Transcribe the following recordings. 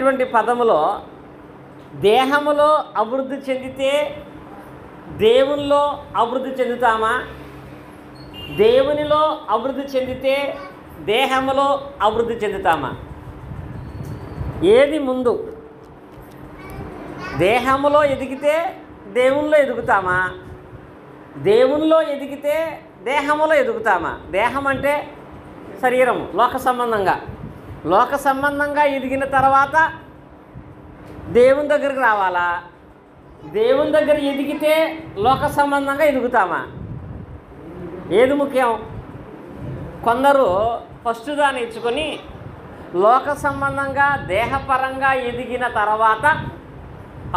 ఇచ్చినటువంటి పదములో దేహములో అభివృద్ధి చెందితే దేవునిలో అభివృద్ధి చెందుతామా, దేవునిలో అభివృద్ధి చెందితే దేహములో అభివృద్ధి చెందుతామా? ఏది ముందు? దేహములో ఎదిగితే దేవునిలో ఎదుగుతామా, దేవునిలో ఎదిగితే దేహములో ఎదుగుతామా? దేహం అంటే శరీరము, లోక సంబంధంగా ఎదిగిన తర్వాత దేవుని దగ్గరికి రావాలా, దేవుని దగ్గర ఎదిగితే లోక సంబంధంగా ఎదుగుతామా? ఏది ముఖ్యం? కొందరు ఫస్ట్ దాన్ని ఇచ్చుకొని లోక సంబంధంగా దేహపరంగా ఎదిగిన తర్వాత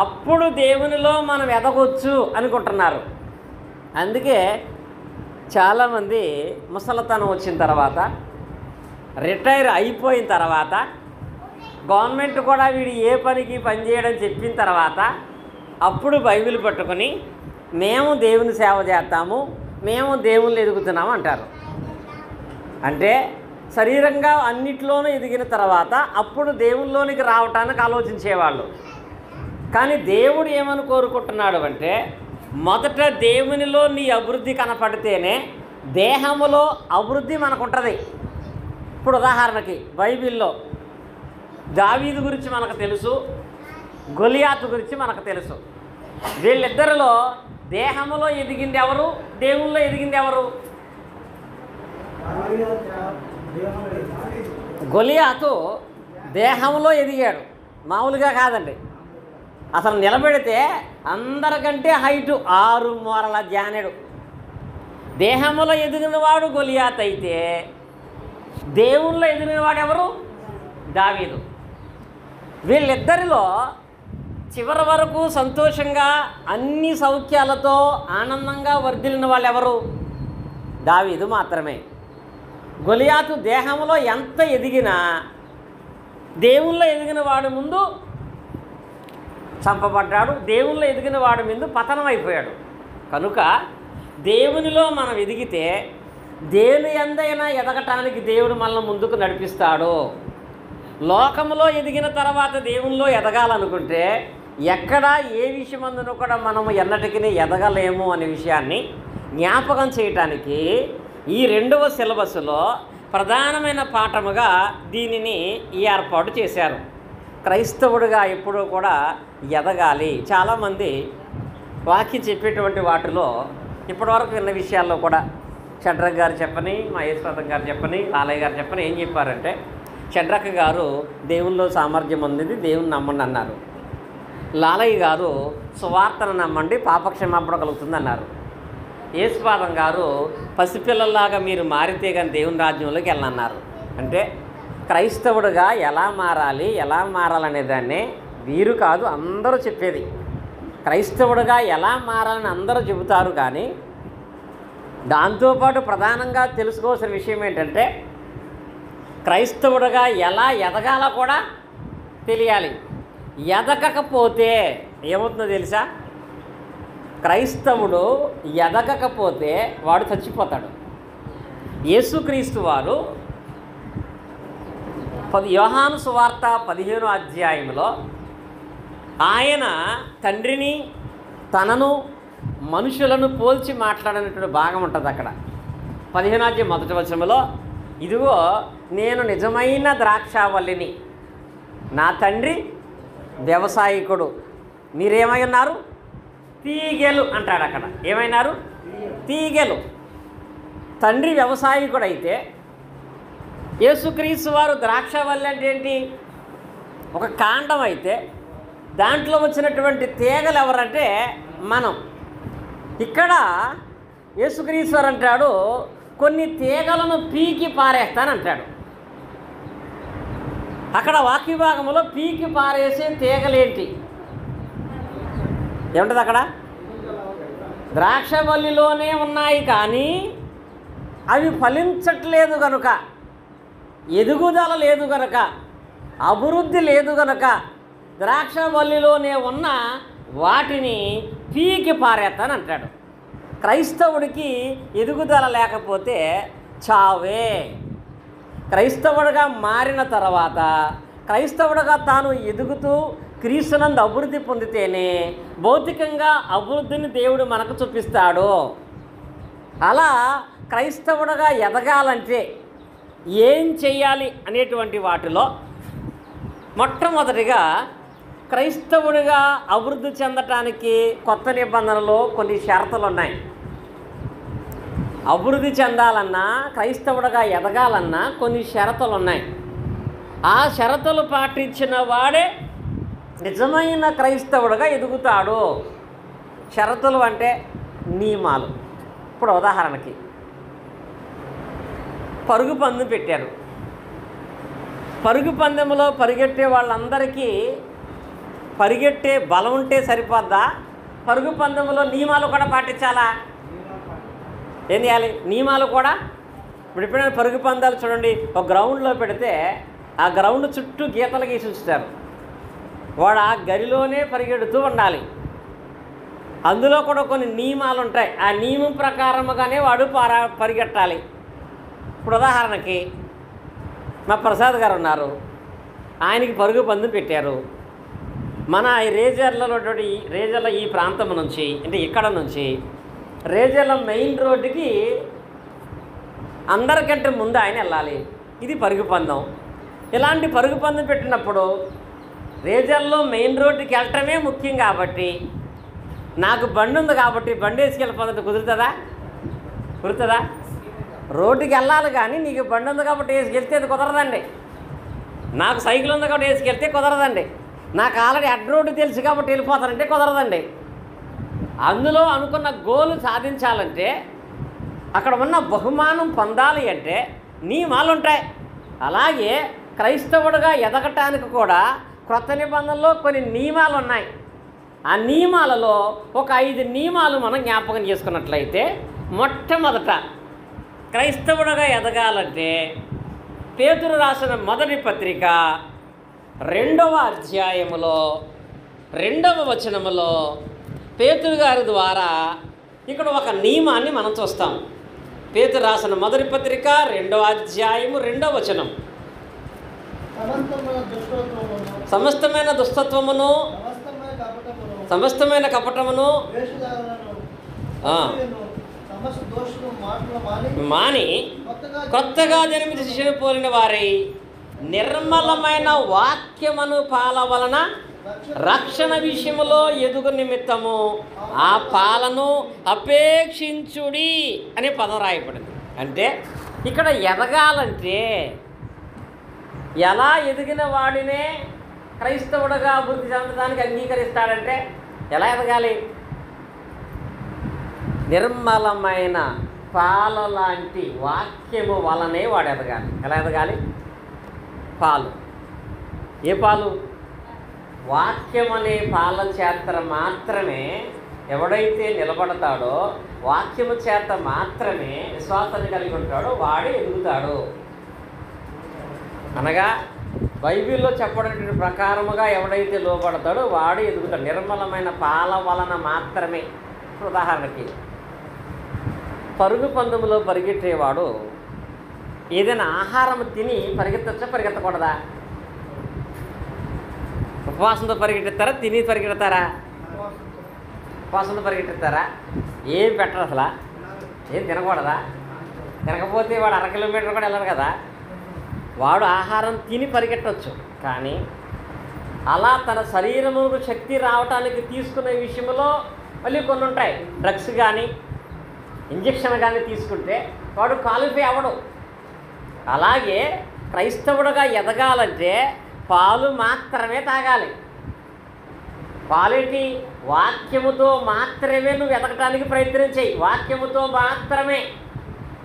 అప్పుడు దేవునిలో మనం ఎదగొచ్చు అనుకుంటున్నారు. అందుకే చాలామంది ముసలితనం వచ్చిన తర్వాత, రిటైర్ అయిపోయిన తర్వాత, గవర్నమెంట్ కూడా వీడు ఏ పనికి పనిచేయడం చెప్పిన తర్వాత అప్పుడు బైబిల్ పట్టుకొని మేము దేవుని సేవ చేస్తాము, మేము దేవుళ్ళు ఎదుగుతున్నాము అంటారు. అంటే శరీరంగా అన్నిట్లోనూ ఎదిగిన తర్వాత అప్పుడు దేవుల్లోనికి రావటానికి ఆలోచించేవాళ్ళు. కానీ దేవుడు ఏమని కోరుకుంటున్నాడు అంటే, మొదట దేవునిలో నీ అభివృద్ధి కనపడితేనే దేహములో అభివృద్ధి మనకు ఉంటుంది. ఇప్పుడు ఉదాహరణకి బైబిల్లో దావీదు గురించి మనకు తెలుసు, గొలియాతు గురించి మనకు తెలుసు. వీళ్ళిద్దరిలో దేహములో ఎదిగింది ఎవరు, దేవుల్లో ఎదిగింది ఎవరు? గొలియాతు దేహంలో ఎదిగాడు, మామూలుగా కాదండి. అసలు నిలబెడితే అందరికంటే హైటు 6 మూరల జానెడు. దేహంలో ఎదిగినవాడు గొలియాతు అయితే దేవుల్లో ఎదిగినవాడు ఎవరు? దావీదు. వీళ్ళిద్దరిలో చివరి వరకు సంతోషంగా అన్ని సౌఖ్యాలతో ఆనందంగా వర్ధిల్లిన వాళ్ళు ఎవరు? దావీదు మాత్రమే. గొలియాతు దేహంలో ఎంత ఎదిగినా దేవుల్లో ఎదిగిన వాడి ముందు చంపబడ్డాడు, దేవుల్లో ఎదిగిన వాడి ముందు పతనం అయిపోయాడు. కనుక దేవునిలో మనం ఎదిగితే దేని ఎందైనా ఎదగటానికి దేవుడు మనల్ని ముందుకు నడిపిస్తాడు. లోకంలో ఎదిగిన తర్వాత దేవునిలో ఎదగాలనుకుంటే ఎక్కడ ఏ విషయమందును కూడా మనము ఎన్నటికీ ఎదగలేము అనే విషయాన్ని జ్ఞాపకం చేయటానికి ఈ 2వ సిలబస్లో ప్రధానమైన పాఠముగా దీనిని ఏర్పాటు చేశారు. క్రైస్తవుడిగా ఎప్పుడూ కూడా ఎదగాలి. చాలామంది వాక్యం చెప్పేటువంటి వాటిలో ఇప్పటివరకు విన్న విషయాల్లో కూడా షడ్రక్ గారు చెప్పని, మహేశ్వరం గారు చెప్పని, లాలయ్య గారు చెప్పని ఏం చెప్పారంటే, షడ్రక్ గారు దేవుల్లో సామర్థ్యం ఉంది, దేవుని నమ్మండి అన్నారు. లాలయ్య గారు సువార్తను నమ్మండి, పాపక్షమాపణ కలుగుతుంది అన్నారు. యేసుపాదం గారు పసిపిల్లల్లాగా మీరు మారితే కానీ దేవుని రాజ్యంలోకి వెళ్ళనన్నారు. అంటే క్రైస్తవుడిగా ఎలా మారాలనే దాన్ని వీరు కాదు అందరూ చెప్పేది. క్రైస్తవుడిగా ఎలా మారాలని అందరూ చెబుతారు, కానీ దాంతోపాటు ప్రధానంగా తెలుసుకోవాల్సిన విషయం ఏంటంటే క్రైస్తవుడిగా ఎలా ఎదగాలో కూడా తెలియాలి. ఎదగకపోతే ఏమవుతుందో తెలుసా? క్రైస్తవుడు ఎదగకపోతే వాడు చచ్చిపోతాడు. యేసుక్రీస్తు వారు యోహాను సువార్త 15వ అధ్యాయంలో ఆయన తండ్రిని తనను మనుషులను పోల్చి మాట్లాడినటువంటి భాగం ఉంటుంది. అక్కడ 15వ అధ్యాయం 1వ వచనంలో, ఇదిగో నేను నిజమైన ద్రాక్షావల్లిని, నా తండ్రి వ్యవసాయకుడు, మీరేమై ఉన్నారు? తీగెలు అంటాడు. అక్కడ ఏమైనారు? తీగెలు. తండ్రి వ్యవసాయకుడు అయితే యేసుక్రీస్తు వారు ద్రాక్షవల్లి అంటే ఏంటి? ఒక కాండం అయితే దాంట్లో వచ్చినటువంటి తీగలు ఎవరంటే మనం. ఇక్కడ యేసుక్రీస్తు వారు అంటాడు, కొన్ని తీగలను పీకి పారేస్తానంటాడు. అక్కడ వాక్య భాగంలో పీకి పారేసే తీగలేంటి ఏముంటుంది? అక్కడ ద్రాక్షవల్లిలోనే ఉన్నాయి, కానీ అవి ఫలించట్లేదు కనుక, ఎదుగుదల లేదు కనుక, అభివృద్ధి లేదు కనుక ద్రాక్షవల్లిలోనే ఉన్న వాటిని పీకి పారేస్తానంటాడు. క్రైస్తవుడికి ఎదుగుదల లేకపోతే చావే. క్రైస్తవుడిగా మారిన తర్వాత క్రైస్తవుడుగా తాను ఎదుగుతూ క్రీస్తునందు అభివృద్ధి పొందితేనే భౌతికంగా అభివృద్ధిని దేవుడు మనకు చూపిస్తాడు. అలా క్రైస్తవుడుగా ఎదగాలంటే ఏం చేయాలి అనేటువంటి వాటిలో మొట్టమొదటిగా క్రైస్తవుడిగా అభివృద్ధి చెందటానికి కొత్త నిబంధనలో కొన్ని షరతులు ఉన్నాయి. అభివృద్ధి చెందాలన్నా క్రైస్తవుడిగా ఎదగాలన్నా కొన్ని షరతులు ఉన్నాయి. ఆ షరతులు పాటించిన వాడే నిజమైన క్రైస్తవుడిగా ఎదుగుతాడు. షరతులు అంటే నియమాలు. ఇప్పుడు ఉదాహరణకి పరుగు పందెం పెట్టారు. పరుగు పందెంలో పరిగెట్టే వాళ్ళందరికీ పరిగెట్టే బలం ఉంటే సరిపోద్దా? పరుగు పందెంలో నియమాలు కూడా పాటించాలా? ఏం చేయాలి? నియమాలు కూడా. ఇప్పుడు ఎప్పుడైనా పరుగు పందాలు చూడండి, ఒక గ్రౌండ్లో పెడితే ఆ గ్రౌండ్ చుట్టూ గీతలు గీసి ఉంచుతారు. వాడు ఆ గదిలోనే పరిగెడుతూ ఉండాలి. అందులో కూడా కొన్ని నియమాలు ఉంటాయి. ఆ నియమం ప్రకారముగానే వాడు పరిగెట్టాలి. ఇప్పుడు ఉదాహరణకి మా ప్రసాద్ గారు ఉన్నారు, ఆయనకి పరుగు పందెం పెట్టారు. మన రేజర్ల ఈ ప్రాంతం నుంచి, అంటే ఇక్కడ నుంచి రేజర్ల మెయిన్ రోడ్డుకి అందరికంటే ముందు ఆయన వెళ్ళాలి. ఇది పరుగు పందెం. ఇలాంటి పరుగు పందెం పెట్టినప్పుడు రేజర్లో మెయిన్ రోడ్డుకి వెళ్ళటమే ముఖ్యం కాబట్టి నాకు బండి ఉంది కాబట్టి బండి వేసుకెళ్ళిపోతుంటే కుదురుతుందా? రోడ్డుకి వెళ్ళాలి కానీ నీకు బండి ఉంది కాబట్టి వేసుకెళ్తే అది కుదరదండి. నాకు సైకిల్ ఉంది కాబట్టి వేసుకెళ్తే కుదరదండి. నాకు ఆల్రెడీ అడ్డ రోడ్డు తెలుసు కాబట్టి వెళ్ళిపోతానంటే కుదరదండి. అందులో అనుకున్న గోలు సాధించాలంటే, అక్కడ ఉన్న బహుమానం పొందాలి అంటే నియమాలు ఉంటాయి. అలాగే క్రైస్తవుడిగా ఎదగటానికి కూడా క్రొత్త నిబంధనలో కొన్ని నియమాలు ఉన్నాయి. ఆ నియమాలలో ఒక 5 నియమాలు మనం జ్ఞాపకం చేసుకున్నట్లయితే, మొట్టమొదట క్రైస్తవుడిగా ఎదగాలంటే పేతురు రాసిన మొదటి పత్రిక 2వ అధ్యాయములో 2వ వచనములో పేతురు గారి ద్వారా ఇక్కడ ఒక నియమాన్ని మనం చూస్తాం. పేతురు రాసిన మొదటి పత్రిక 2వ అధ్యాయము 2వ వచనం. సమస్తమైన దుష్టత్వమును సమస్తమైన కపటమును మాని కొత్తగా జన్మించి శిశువును పోలిన వారై నిర్మలమైన వాక్యమును పాల వలన రక్షణ విషయములో ఎదుగు నిమిత్తము ఆ పాలను అపేక్షించుడి అనే పదం రాయబడింది. అంటే ఇక్కడ ఎదగాలంటే ఎలా ఎదిగిన వాడినే క్రైస్తవుడుగా అభివృద్ధి చెందడానికి అంగీకరిస్తాడంటే ఎలా ఎదగాలి? నిర్మలమైన పాల లాంటి వాక్యము వలనే వాడు ఎదగాలి. ఎలా ఎదగాలి? పాలు. ఏ పాలు? వాక్యం అనే పాల చేత మాత్రమే ఎవడైతే నిలబడతాడో, వాక్యము చేత మాత్రమే విశ్వాసాన్ని కలిగి ఉంటాడో వాడే ఎదుగుతాడు. అనగా బైబిల్లో చెప్పడం ప్రకారముగా ఎవడైతే లోబడతాడో వాడే ఎదుగుతాడు. నిర్మలమైన పాల వలన మాత్రమే. ఉదాహరణకి పరుగు పందెంలో పరిగెట్టేవాడు ఏదైనా ఆహారం తిని పరిగెత్తచ్చా, పరిగెత్తకూడదా? ఉపవాసంతో పరిగెట్టేస్తారా, తిని పరిగెడతారా? ఉపవాసంతో పరిగెట్టేస్తారా? ఏం పెట్టరు అసలు, ఏం తినకూడదా? తినకపోతే వాడు 1/2 కిలోమీటర్ కూడా వెళ్ళరు కదా. వాడు ఆహారం తిని పరిగెట్టవచ్చు. కానీ అలా తన శరీరముకు శక్తి రావటానికి తీసుకునే విషయంలో మళ్ళీ కొన్ని ఉంటాయి. డ్రగ్స్ కానీ ఇంజక్షన్ కానీ తీసుకుంటే వాడు క్వాలిఫై అవ్వడు. అలాగే క్రైస్తవుడుగా ఎదగాలంటే పాలు మాత్రమే తాగాలి. పాలేంటి? వాక్యముతో మాత్రమే నువ్వు ఎదగటానికి ప్రయత్నం చేయి. వాక్యముతో మాత్రమే.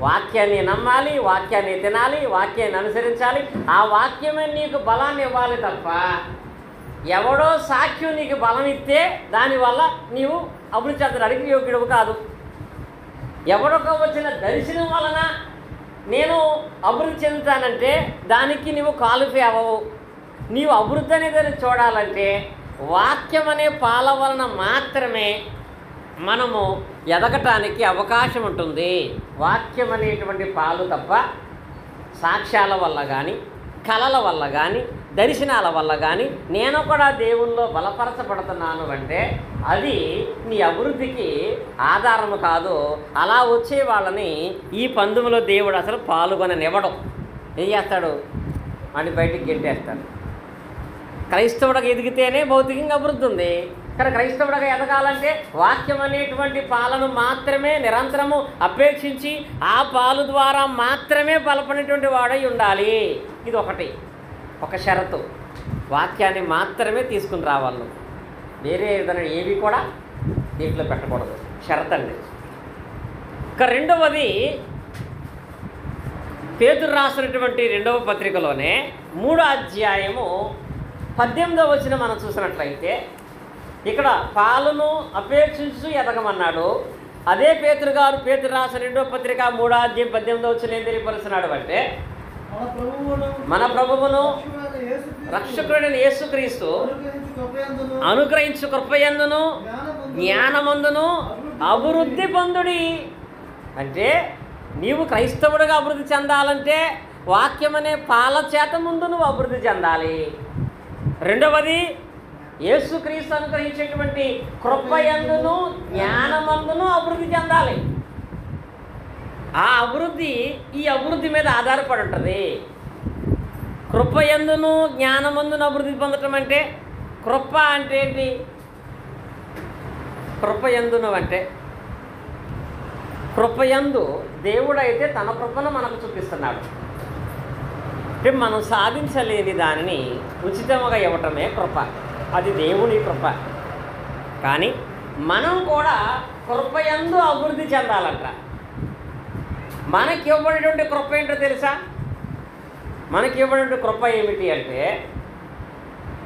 వాక్యాన్ని నమ్మాలి, వాక్యాన్ని తినాలి, వాక్యాన్ని అనుసరించాలి. ఆ వాక్యమే నీకు బలాన్ని ఇవ్వాలి తప్ప ఎవడో సాక్ష్యం నీకు బలం ఇస్తే దానివల్ల నీవు అభివృద్ధి చెందడానికి యోగ్యుడు కాదు. ఎవడొక వచ్చిన దర్శనం వలన నేను అభివృద్ధి చెందుతానంటే దానికి నీవు క్వాలిఫై అవ్వవు. నీవు అభివృద్ధి అనేది చూడాలంటే వాక్యం అనే పాల వలన మాత్రమే మనము ఎదగటానికి అవకాశం ఉంటుంది. వాక్యం అనేటువంటి పాలు తప్ప సాక్ష్యాల వల్ల కానీ, కళల వల్ల కానీ, దర్శనాల వల్ల కానీ నేను కూడా దేవుల్లో బలపరచబడుతున్నాను అంటే అది నీ అభివృద్ధికి ఆధారము కాదు. అలా వచ్చే వాళ్ళని ఈ పందెంలో దేవుడు అసలు పాల్గొననివ్వడం. ఏం చేస్తాడు? అని బయటికి గెంటేస్తాడు. క్రైస్తవుడికి ఎదిగితేనే భౌతికంగా అభివృద్ధి ఉంది. కానీ క్రైస్తవుడిగా ఎదగాలంటే వాక్యం అనేటువంటి పాలను మాత్రమే నిరంతరము అపేక్షించి ఆ పాలు ద్వారా మాత్రమే బలపడినటువంటి వాడై ఉండాలి. ఇది ఒకటి, ఒక షరతు. వాక్యాన్ని మాత్రమే తీసుకుని రావాలి, వేరే విధంగా ఏవి కూడా దీంట్లో పెట్టకూడదు. షరత్ అండి. ఇక రెండవది, పేతురు రాసినటువంటి 2వ పత్రికలోనే 3వ అధ్యాయము 18వ వచనం మనం చూసినట్లయితే ఇక్కడ పాలను అపేక్షించు ఎదగమన్నాడు. అదే పేతురు రాసిన 2వ పత్రిక 3వ అధ్యాయం 18వ వచనం ఏం తెలియపరుస్తున్నాడు అంటే, మన ప్రభువును రక్షకుడైన యేసుక్రీస్తు అనుగ్రహించు కృపయందును జ్ఞానమందును అభివృద్ధి పొందుడి. అంటే నీవు క్రైస్తవుడిగా అభివృద్ధి చెందాలంటే వాక్యం అనే పాల చేత ముందు నువ్వు అభివృద్ధి చెందాలి. రెండవది, యేసుక్రీస్తు అనుగ్రహించేటువంటి కృపయందును జ్ఞానమందును అభివృద్ధి చెందాలి. ఆ అభివృద్ధి ఈ అభివృద్ధి మీద ఆధారపడి ఉంటుంది. కృపయందును జ్ఞానమందును అభివృద్ధి పొందటం అంటే, కృప అంటే ఏంటి? కృపయందును అంటే కృపయందు దేవుడైతే తన కృపను మనకు చూపిస్తున్నాడు. అంటే మనం సాధించలేని దానిని ఉచితంగా ఇవ్వటమే కృప. అది దేవుని కృప. కానీ మనం కూడా కృపయందు అభివృద్ధి చెందాలంట. మనకి ఇవ్వబడినటువంటి కృప ఏంటో తెలుసా? మనకి ఇవ్వబడినటువంటి కృప ఏమిటి అంటే,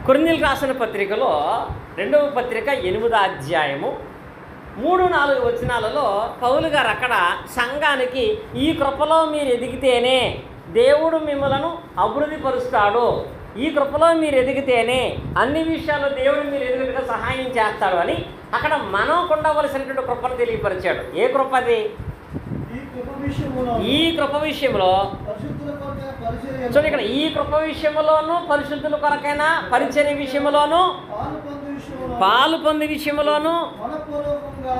కొరింథీయులకు రాసిన పత్రికలో 2వ పత్రిక 8వ అధ్యాయము 3-4 వచనాలలో పౌలు గారు అక్కడ సంఘానికి ఈ కృపలో మీరు ఎదిగితేనే దేవుడు మిమ్మలను అభివృద్ధి పరుస్తాడు, ఈ కృపలో మీరు ఎదిగితేనే అన్ని విషయాల్లో దేవుడు మీరు ఎదుగుగా సహాయం చేస్తాడు అని అక్కడ మనం ఉండవలసినటువంటి కృపను తెలియపరిచాడు. ఏ కృప అది? ఈ కృప విషయంలో చూడండి, ఇక్కడ ఈ కృప విషయంలోనూ పరిశుద్ధుల కొరకైనా పరిచర్య విషయంలోనూ పాలు పొందే విషయంలోనూ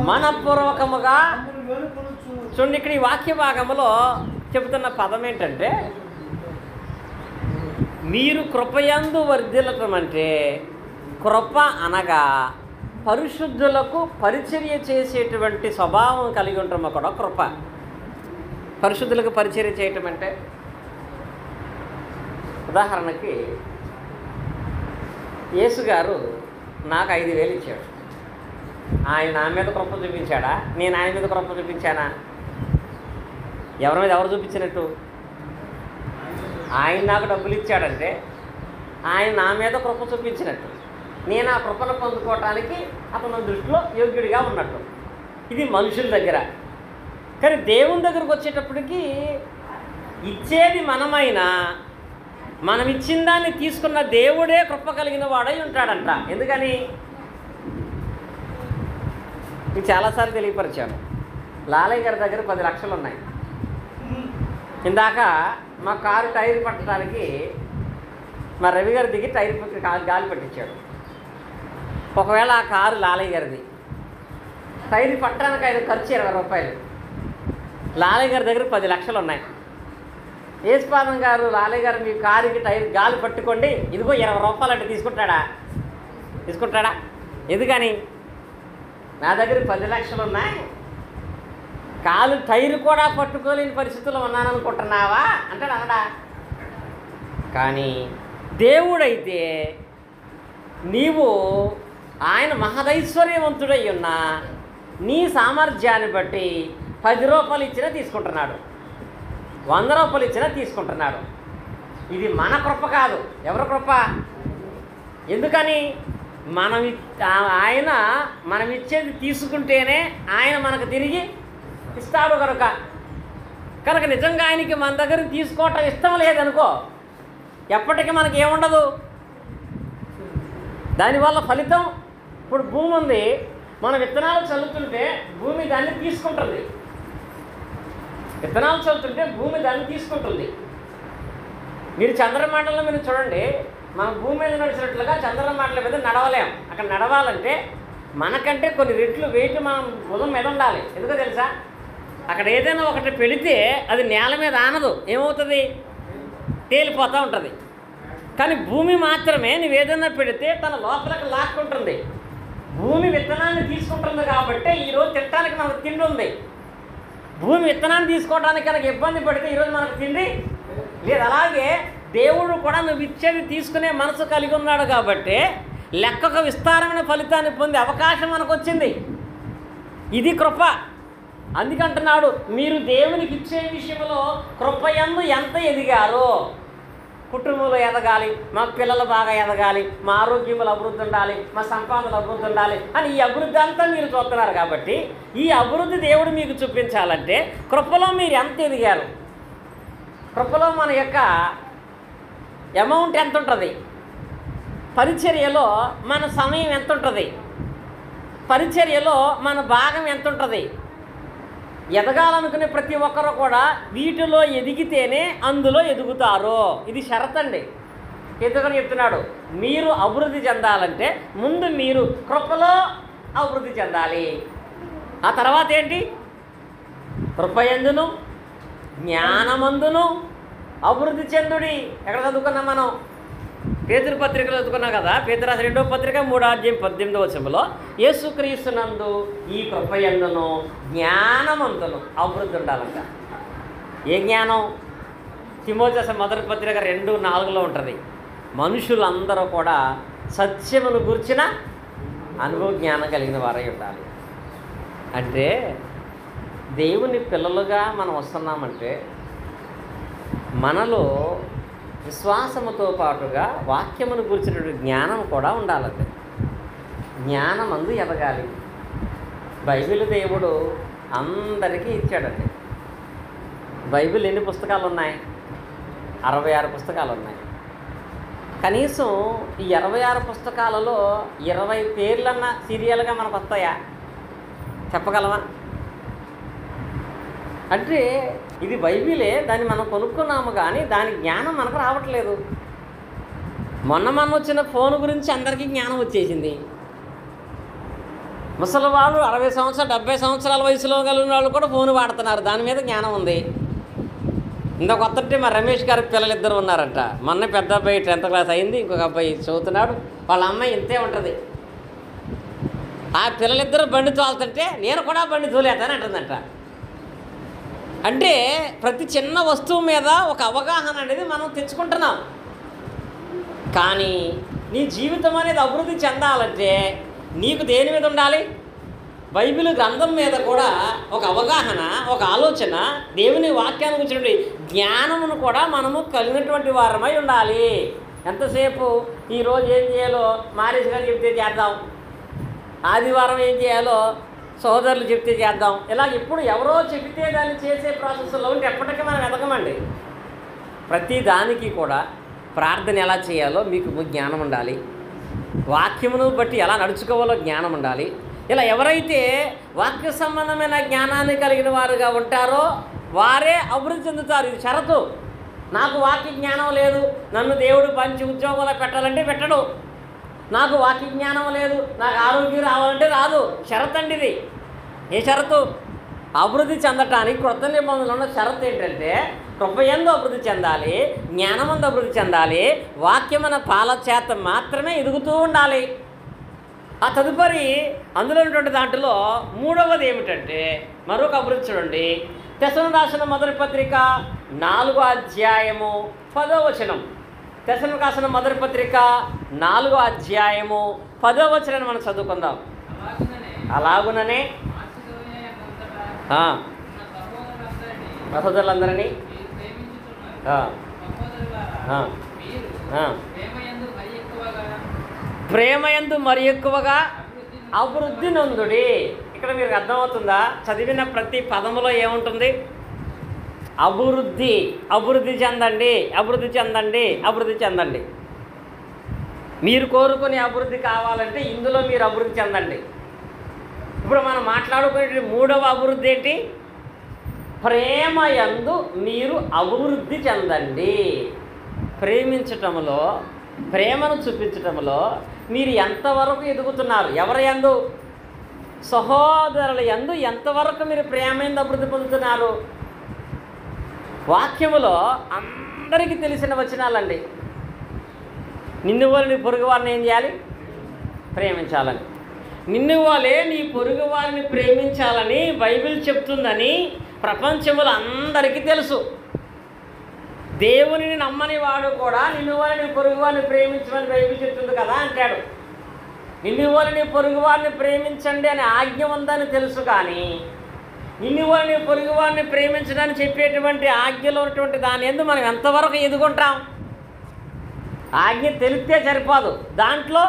మనపూర్వకముగా చూడండి. ఇక్కడ ఈ వాక్య భాగంలో చెబుతున్న పదం ఏంటంటే, మీరు కృపయందు వర్ధిల్లటం అంటే, కృప అనగా పరిశుద్ధులకు పరిచర్య చేసేటువంటి స్వభావం కలిగి ఉండటం కూడా కృప. పరిశుద్ధులకు పరిచర్య చేయటం అంటే, ఉదాహరణకి యేసు గారు నాకు 5,000 ఇచ్చాడు. ఆయన నా మీద కృప చూపించాడా? నేను ఆయన మీద కృప చూపించానా? ఎవరి మీద ఎవరు చూపించినట్టు? ఆయన నాకు డబ్బులు ఇచ్చాడంటే ఆయన నా మీద కృప చూపించినట్టు. నేను ఆ కృపను పొందుకోవటానికి అతని దృష్టిలో యోగ్యుడిగా ఉన్నట్టు. ఇది మనుషుల దగ్గర. కానీ దేవుని దగ్గరకు వచ్చేటప్పటికి ఇచ్చేది మనమైనా మనం ఇచ్చిన దాన్ని తీసుకున్న దేవుడే కృప కలిగిన వాడై ఉంటాడంట. ఎందుకని? ఇది చాలాసార్లు తెలియపరిచాను. లాలయ్య గారి దగ్గర 10 లక్షలు ఉన్నాయి. ఇందాక మా కారు టైర్ పట్టడానికి మా రవి గారి దిగి టైర్ గాలి పట్టించాడు. ఒకవేళ ఆ కారు లాలయ్య గారిది, టైర్ పట్టడానికి ఆయన ఖర్చు 20 రూపాయలు. లాలయ్య గారి దగ్గర 10 లక్షలు ఉన్నాయి. యేసుపాదం గారు, లాలయ్య గారు మీ కారుకి టైర్ గాలి పట్టుకోండి, ఇదిగో 20 రూపాయలు అంటే తీసుకుంటాడా? ఎందుకని? నా దగ్గర 10 లక్షలు ఉన్నాయి, కాలు టైరు కూడా పట్టుకోలేని పరిస్థితుల్లో ఉన్నాననుకుంటున్నావా అంటాడు అనడా? కానీ దేవుడైతే నీవు ఆయన మహదైశ్వర్యవంతుడై ఉన్నా నీ సామర్థ్యాన్ని బట్టి 10 రూపాయలు ఇచ్చినా తీసుకుంటున్నాడు, 100 రూపాయలు ఇచ్చినా తీసుకుంటున్నాడు. ఇది మన కృప కాదు. ఎవరి కృప? ఎందుకని? ఆయన మనం ఇచ్చేది తీసుకుంటేనే ఆయన మనకు తిరిగి ఇస్తాడు కనుక నిజంగా ఆయనకి మన దగ్గర తీసుకోవటం ఇష్టం లేదనుకో, ఎప్పటికీ మనకి ఏముండదు. దానివల్ల ఫలితం, ఇప్పుడు భూమి ఉంది, మనం విత్తనాలు చల్లుతుంటే భూమి దాన్ని తీసుకుంటుంది. విత్తనాలు చల్లుతుంటే భూమి దాన్ని తీసుకుంటుంది. మీరు చంద్రమండలం మీరు చూడండి, మనం భూమి మీద నడిచినట్లుగా చంద్రమండలం మీద నడవలేం. అక్కడ నడవాలంటే మనకంటే కొన్ని రెట్లు వెయిట్ మనం భుజం మీద ఉండాలి. ఎందుకో తెలుసా? అక్కడ ఏదైనా ఒకటి పెడితే అది నేల మీద ఆనదు, ఏమవుతుంది? తేలిపోతూ ఉంటుంది. కానీ భూమి మాత్రమే నువ్వు ఏదైనా పెడితే తన లోపలికి లాక్కుంటుంది. భూమి విత్తనాన్ని తీసుకుంటుంది కాబట్టి ఈరోజు తినడానికి మనకు తిండి ఉంది. భూమి విత్తనాన్ని తీసుకోవడానికి కనుక ఇబ్బంది పడితే ఈరోజు మనకు తిండి లేదు. అలాగే దేవుడు కూడా నువ్వు ఇచ్చేది తీసుకునే మనసు కలిగి ఉన్నాడు కాబట్టి లెక్కకు విస్తారమైన ఫలితాన్ని పొందే అవకాశం మనకు వచ్చింది. ఇది కృప. అందుకంటున్నాడు, మీరు దేవునికి ఇచ్చే విషయంలో కృపయందు ఎంత ఎదిగారో. కుటుంబంలో ఎదగాలి, మా పిల్లలు బాగా ఎదగాలి, మా ఆరోగ్యములు అభివృద్ధి ఉండాలి, మా సంపాదనలు అభివృద్ధి ఉండాలి అని ఈ అభివృద్ధి అంతా మీరు చూస్తున్నారు. కాబట్టి ఈ అభివృద్ధి దేవుడు మీకు చూపించాలంటే కృపలో మీరు ఎంత ఎదిగారు. కృపలో మన యొక్క అమౌంట్ ఎంత ఉంటుంది, పరిచర్యలో మన సమయం ఎంత ఉంటుంది, పరిచర్యలో మన భాగం ఎంత ఉంటుంది. ఎదగాలనుకునే ప్రతి ఒక్కరు కూడా వీటిలో ఎదిగితేనే అందులో ఎదుగుతారు. ఇది షరత్ అండి. ఎందుకని చెప్తున్నాడు? మీరు అభివృద్ధి చెందాలంటే ముందు మీరు కృపలో అభివృద్ధి చెందాలి. ఆ తర్వాత ఏంటి? కృపయందును జ్ఞానమందును అభివృద్ధి చెందుడి. ఎక్కడ చదువుకున్నాం మనం? పేతురు పత్రికలో చదువుకున్నాం కదా. పేతురు రాసిన 2వ పత్రిక 3:18 వచనంలో యేసుక్రీస్తునందు ఈ కృపయందును జ్ఞానమందును అభివృద్ధి ఉండాలంట. ఏ జ్ఞానం? తిమోతి రాసిన 1వ పత్రిక 2:4 ఉంటుంది. మనుషులందరూ కూడా సత్యమును గూర్చిన అనుభవ జ్ఞానం కలిగిన వారై ఉండాలి. అంటే దేవుని పిల్లలుగా మనం వస్తున్నామంటే మనలో విశ్వాసముతో పాటుగా వాక్యమును గురించినటువంటి జ్ఞానం కూడా ఉండాలండి. జ్ఞానం అందు ఎదగాలి. బైబిల్ దేవుడు అందరికీ ఇచ్చాడండి. బైబిల్ ఎన్ని పుస్తకాలు ఉన్నాయి? 66 పుస్తకాలు ఉన్నాయి. కనీసం ఈ 66 పుస్తకాలలో 20 పేర్లన్నా సీరియల్గా మనకు వస్తాయా? చెప్పగలమా? అంటే ఇది బైబిలే, దాన్ని మనం కొనుక్కున్నాము కానీ దాని జ్ఞానం మనకు రావట్లేదు. మొన్న వచ్చిన ఫోన్ గురించి అందరికీ జ్ఞానం వచ్చేసింది. ముసలి వాళ్ళు 60 సంవత్సరాలు 70 సంవత్సరాల వయసులో కలిగిన వాళ్ళు కూడా ఫోన్ వాడుతున్నారు. దాని మీద జ్ఞానం ఉంది. ఇంత కొత్త మా రమేష్ గారికి పిల్లలు 2 ఉన్నారంట. మొన్న పెద్ద అబ్బాయి 10th క్లాస్ అయింది, ఇంకొక అబ్బాయి చదువుతున్నాడు. వాళ్ళ అమ్మాయి ఇంతే ఉంటుంది. ఆ పిల్లలిద్దరూ బండి తోలుతుంటే నేను కూడా బండి తోలేతాను అంటుందంట. అంటే ప్రతి చిన్న వస్తువు మీద ఒక అవగాహన అనేది మనం తెచ్చుకుంటున్నాం. కానీ నీ జీవితం అనేది అభివృద్ధి చెందాలంటే నీకు దేని మీద ఉండాలి? బైబిల్ గ్రంథం మీద కూడా ఒక అవగాహన, ఒక ఆలోచన, దేవుని వాక్యాన్ని గురించినటువంటి జ్ఞానమును కూడా మనము కలిగినటువంటి వారమై ఉండాలి. ఎంతసేపు ఈరోజు ఏం చేయాలో మారేష్ గారు చెప్తే చేద్దాం, ఆదివారం ఏం చేయాలో సోదరులు చెప్తే చేద్దాం, ఇలా ఇప్పుడు ఎవరో చెబితే దాన్ని చేసే ప్రాసెస్లో ఉంటే ఎప్పటికీ మనం ఎదగమండి. ప్రతి దానికి కూడా ప్రార్థన ఎలా చేయాలో మీకు జ్ఞానం ఉండాలి. వాక్యమును బట్టి ఎలా నడుచుకోవాలో జ్ఞానం ఉండాలి. ఇలా ఎవరైతే వాక్య సంబంధమైన జ్ఞానాన్ని కలిగిన వారుగా ఉంటారో వారే అభివృద్ధి చెందుతారు. ఇది షరతు. నాకు వాక్య జ్ఞానం లేదు, నన్ను దేవుడు మంచి ఉద్యోగంలో పెట్టాలంటే పెట్టడు. నాకు వాక్య జ్ఞానం లేదు, నాకు ఆరోగ్యం రావాలంటే రాదు. షరత్ అండి ఇది. ఏ షరతు? అభివృద్ధి చెందటానికి క్రొత్త నిబంధనలో ఉన్న షరత్ ఏంటంటే కృపయందు అభివృద్ధి చెందాలి, జ్ఞానమందు అభివృద్ధి చెందాలి, వాక్యమైన పాల చేత మాత్రమే ఎదుగుతూ ఉండాలి. ఆ తదుపరి అందులో ఉన్నటువంటి దాంట్లో 3వది ఏమిటంటే మరొక అభివృద్ధి చూడండి. తెస్సలోనికీయులకు రాసిన 1వ పత్రిక 4వ అధ్యాయము 10వ వచనం. తెస్సలోనికీయులకు రాసిన 1వ పత్రిక 4వ అధ్యాయము 10వ వచనాన్ని మనం చదువుకుందాం. అలాగుననే సహోదరులందరినీ ప్రేమయందు మరి ఎక్కువగా అభివృద్ధి నొందుడి. ఇక్కడ మీకు అర్థమవుతుందా? చదివిన ప్రతి పదములో ఏముంటుంది? అభివృద్ధి. అభివృద్ధి చెందండి, అభివృద్ధి చెందండి, అభివృద్ధి చెందండి. మీరు కోరుకునే అభివృద్ధి కావాలంటే ఇందులో మీరు అభివృద్ధి చెందండి. ఇప్పుడు మనం మాట్లాడుకునే 3వ అభివృద్ధి ఏంటి? ప్రేమయందు మీరు అభివృద్ధి చెందండి. ప్రేమించటంలో ప్రేమను చూపించటంలో మీరు ఎంతవరకు ఎదుగుతున్నారు? ఎవరి యందు? సహోదరుల యందు ఎంతవరకు మీరు ప్రేమేందు అభివృద్ధి పొందుతున్నారు? వాక్యములో అందరికీ తెలిసిన వచనాలండి. నిన్ను వలె నీ పొరుగు వారిని ఏం చేయాలి? ప్రేమించాలని. నిన్ను వలె నీ పొరుగు వారిని ప్రేమించాలని బైబిల్ చెప్తుందని ప్రపంచములో అందరికీ తెలుసు. దేవునిని నమ్మని వాడు కూడా నిన్ను వలె నీ పొరుగు వారిని ప్రేమించమని బైబిల్ చెప్తుంది కదా అంటాడు. నిన్ను వలె నీ పొరుగు వారిని ప్రేమించండి అనే ఆజ్ఞ ఉందని తెలుసు, కానీ నిన్ను వలె నీ పొరుగు వారిని ప్రేమించడానికి చెప్పేటువంటి ఆజ్ఞలో ఉన్నటువంటి దాని యందు మనం ఎంతవరకు ఎదుగుంటాం? ఆజ్ఞ తెలిస్తే సరిపోదు, దాంట్లో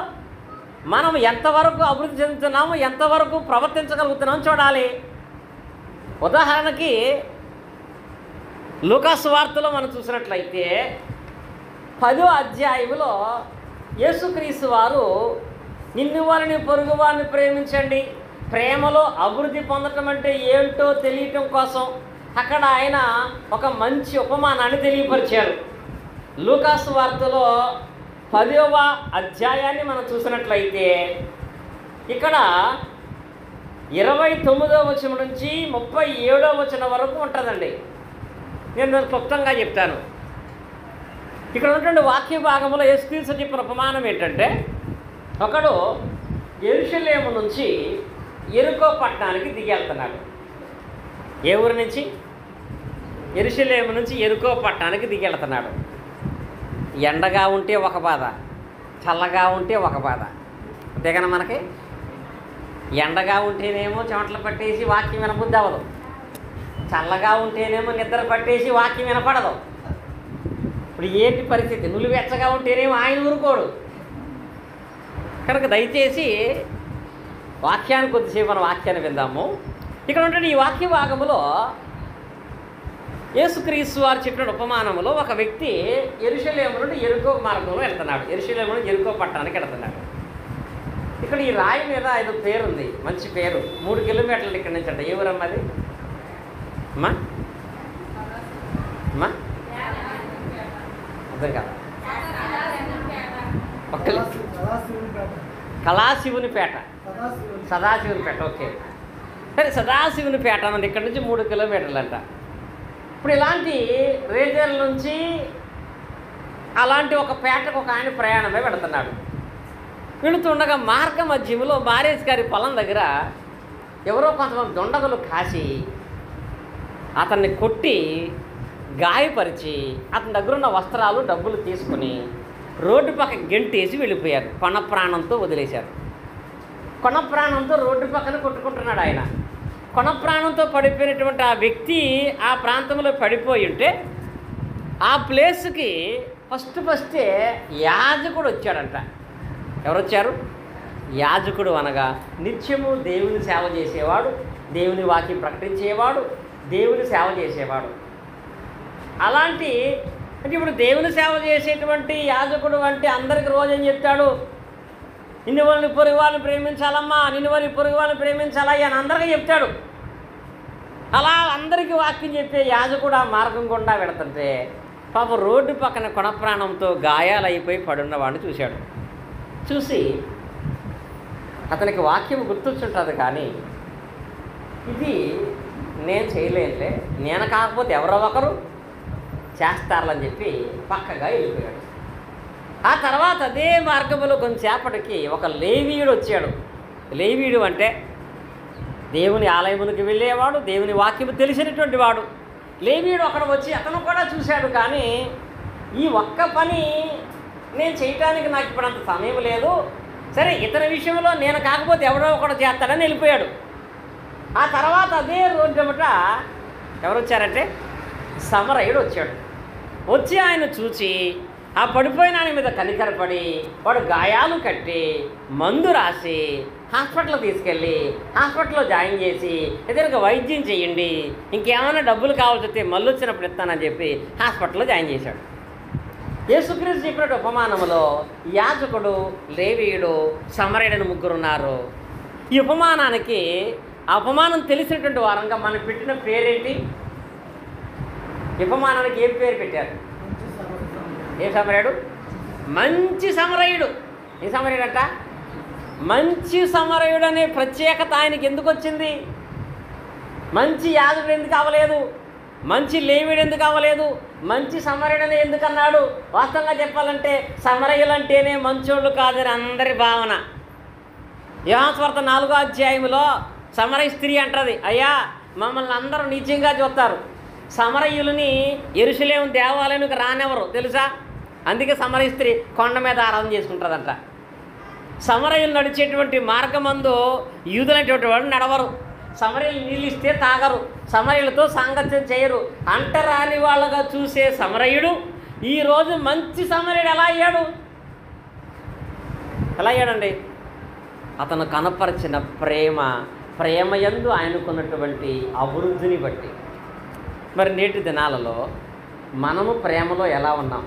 మనం ఎంతవరకు అభివృద్ధి చెందుతున్నాము, ఎంతవరకు ప్రవర్తించగలుగుతున్నాము చూడాలి. ఉదాహరణకి లూకా సువార్తలో మనం చూసినట్లయితే 10వ అధ్యాయంలో యేసుక్రీస్తు వారు నిన్ను వారిని పొరుగు వారిని ప్రేమించండి, ప్రేమలో అభివృద్ధి పొందటం అంటే ఏంటో తెలియటం కోసం అక్కడ ఆయన ఒక మంచి ఉపమానాన్ని తెలియపరిచారు. లూకా సువార్తలో 10వ అధ్యాయాన్ని మనం చూసినట్లయితే ఇక్కడ 29వ వచనం నుంచి 37వ వచనం వరకు ఉంటుందండి. నేను క్లుప్తంగా చెప్తాను. ఇక్కడ ఉన్నటువంటి వాక్య భాగంలో యేసుక్రీస్తు చెప్పిన ఉపమానం ఏంటంటే, ఒకడు యెరూషలేము నుంచి యెరికో పట్టణానికి దిగెళ్తున్నాడు. ఏ ఊరి నుంచి? యెరూషలేము నుంచి యెరికో పట్టణానికి దిగెళ్తున్నాడు. ఎండగా ఉంటే ఒక బాధ, చల్లగా ఉంటే ఒక బాధ. అంతేగాని మనకి ఎండగా ఉంటేనేమో చెమటలు పట్టేసి వాక్యం వినబుద్ధి అవ్వదు, చల్లగా ఉంటేనేమో నిద్ర పట్టేసి వాక్యం వినపడదు. ఇప్పుడు ఏంటి పరిస్థితి? నులివెచ్చగా ఉంటేనేమో ఆయన ఊరుకోడు. కనుక దయచేసి వాక్యాన్ని కొద్దిసేపు మన వాక్యాన్ని విందాము. ఇక్కడ ఉంటే ఈ వాక్య భాగంలో యేసుక్రీస్తు వారు చెప్పిన ఉపమానంలో ఒక వ్యక్తి యెరూషలేము నుండి యెరికో మార్గంలో వెళ్తున్నాడు. యెరూషలేము నుండి యెరికో పట్టణానికి వెళ్తున్నాడు. ఇక్కడ ఈ రాయి మీద ఏదో పేరు ఉంది, మంచి పేరు. 3 కిలోమీటర్లు ఇక్కడ నుంచి అంట. ఏ ఊరమ్మా అది? అమ్మా అమ్మా అర్థం కాదు. కళాశివునిపేట, సదాశివునిపేట. ఓకే, సరే, సదాశివునిపేట అన్నది ఇక్కడ నుంచి 3 కిలోమీటర్లు అంట. ఇప్పుడు ఇలాంటి రేజర్ల నుంచి అలాంటి ఒక పేటకు ఒక ఆయన ప్రయాణమే పెడుతున్నాడు. వెళుతుండగా మార్గ మధ్యలో మారేజ్ గారి పొలం దగ్గర ఎవరో కొంతమంది దొండగలు కాసి అతన్ని కొట్టి గాయపరిచి అతని దగ్గర ఉన్న వస్త్రాలు డబ్బులు తీసుకుని రోడ్డు పక్క గెంటేసి వెళ్ళిపోయారు. కొన ప్రాణంతో వదిలేశారు. కొన ప్రాణంతో రోడ్డు పక్కన కొట్టుకుంటున్నాడు ఆయన. కొన ప్రాణంతో పడిపోయినటువంటి ఆ వ్యక్తి ఆ ప్రాంతంలో పడిపోయి ఉంటే ఆ ప్లేస్కి ఫస్టే యాజకుడు వచ్చాడంట. ఎవరు వచ్చారు? యాజకుడు అనగా నిత్యము దేవుని సేవ చేసేవాడు, దేవుని వాక్యం ప్రకటించేవాడు, దేవుని సేవ చేసేవాడు. అలాంటి అంటే ఇప్పుడు దేవుని సేవ చేసేటువంటి యాజకుడు అంటే అందరికి రోజు ఏం చెప్తాడు? నిన్ను వాళ్ళని పొరుగు వాళ్ళని ప్రేమించాలమ్మా, నిన్ను వాళ్ళని పొరుగు వాళ్ళని ప్రేమించాలయ్యా అని అందరికీ చెప్తాడు. అలా అందరికీ వాక్యం చెప్పే యాజకుడు ఆ మార్గం గుండా వెళుతుంటే పాపం రోడ్డు పక్కన కొన ప్రాణంతో గాయాలైపోయి పడున్నవాడిని చూశాడు. చూసి అతనికి వాక్యం గుర్తొచ్చుంటుంది, కానీ ఇది నేను చేయలేనులే, నేను కాకపోతే ఎవరో ఒకరు చేస్తారని చెప్పి పక్కగా వెళ్ళిపోయాడు. ఆ తర్వాత అదే మార్గంలో కొంచెంసేపటికి ఒక లేవీయుడు వచ్చాడు. లేవీయుడు అంటే దేవుని ఆలయమునికి వెళ్ళేవాడు, దేవుని వాక్యము తెలిసినటువంటి వాడు. లేవీయుడు అక్కడ వచ్చి అతను కూడా చూశాడు, కానీ ఈ ఒక్క పని నేను చేయటానికి నాకు ఇప్పుడు అంత సమయం లేదు, సరే ఇతర విషయంలో నేను కాకపోతే ఎవడో ఒకడు చేస్తాడని వెళ్ళిపోయాడు. ఆ తర్వాత అదే రోజుమట ఎవరు వచ్చారంటే సమరయుడు వచ్చాడు. వచ్చి ఆయన చూసి ఆ పడిపోయిన ఆయన మీద కనికరపడి వాడు గాయాలు కట్టి మందు రాసి హాస్పిటల్ తీసుకెళ్ళి హాస్పిటల్లో జాయిన్ చేసి ఏదైనా వైద్యం చేయండి, ఇంకేమైనా డబ్బులు కావాల్సి వస్తే మళ్ళీ వచ్చినప్పుడు ఇస్తానని చెప్పి హాస్పిటల్లో జాయిన్ చేశాడు. యేసుక్రీస్తు చెప్పినట్టు ఉపమానంలో యాజకుడు, లేవీయుడు, సమరయుడు ముగ్గురు ఉన్నారు. ఈ ఉపమానానికి ఆ ఉపమానం తెలిసినటువంటి వారంగా మనం పెట్టిన పేరేంటి? ఉపమానానికి ఏం పేరు పెట్టారు? ఏ సమరయుడు? మంచి సమరయుడు. ఏ సమరయుడు అంట? మంచి సమరయుడు అనే ప్రత్యేకత ఆయనకి ఎందుకు వచ్చింది? మంచి యాజకుడు ఎందుకు అవ్వలేదు? మంచి లేవీడు ఎందుకు అవ్వలేదు? మంచి సమరయుడని ఎందుకు అన్నాడు? వాస్తవంగా చెప్పాలంటే సమరయులు అంటేనే మంచోళ్ళు కాదని అందరి భావన. యోహాను సువార్త 4వ అధ్యాయంలో సమరయ స్త్రీ అంటది, అయ్యా మమ్మల్ని అందరూ నీచంగా చూస్తారు, సమరయులని యెరూషలేము దేవాలయానికి రానివ్వరు తెలుసా, అందుకే సమరయ స్త్రీ కొండ మీద ఆరాధన చేసుకుంటుందంట. సమరయులు నడిచేటువంటి మార్గమందు యూదులైనటువంటి వాడు నడవరు, సమరయులు నీళ్ళు ఇస్తే తాగరు, సమరయులతో సాంగత్యం చేయరు, అంటరాని వాళ్ళగా చూసే సమరయుడు ఈరోజు మంచి సమరయుడు ఎలా అయ్యాడండి? అతను కనపరిచిన ప్రేమయందు ఆయనకున్నటువంటి అభివృద్ధిని బట్టి. మరి నేటి దినాలలో మనము ప్రేమలో ఎలా ఉన్నాం?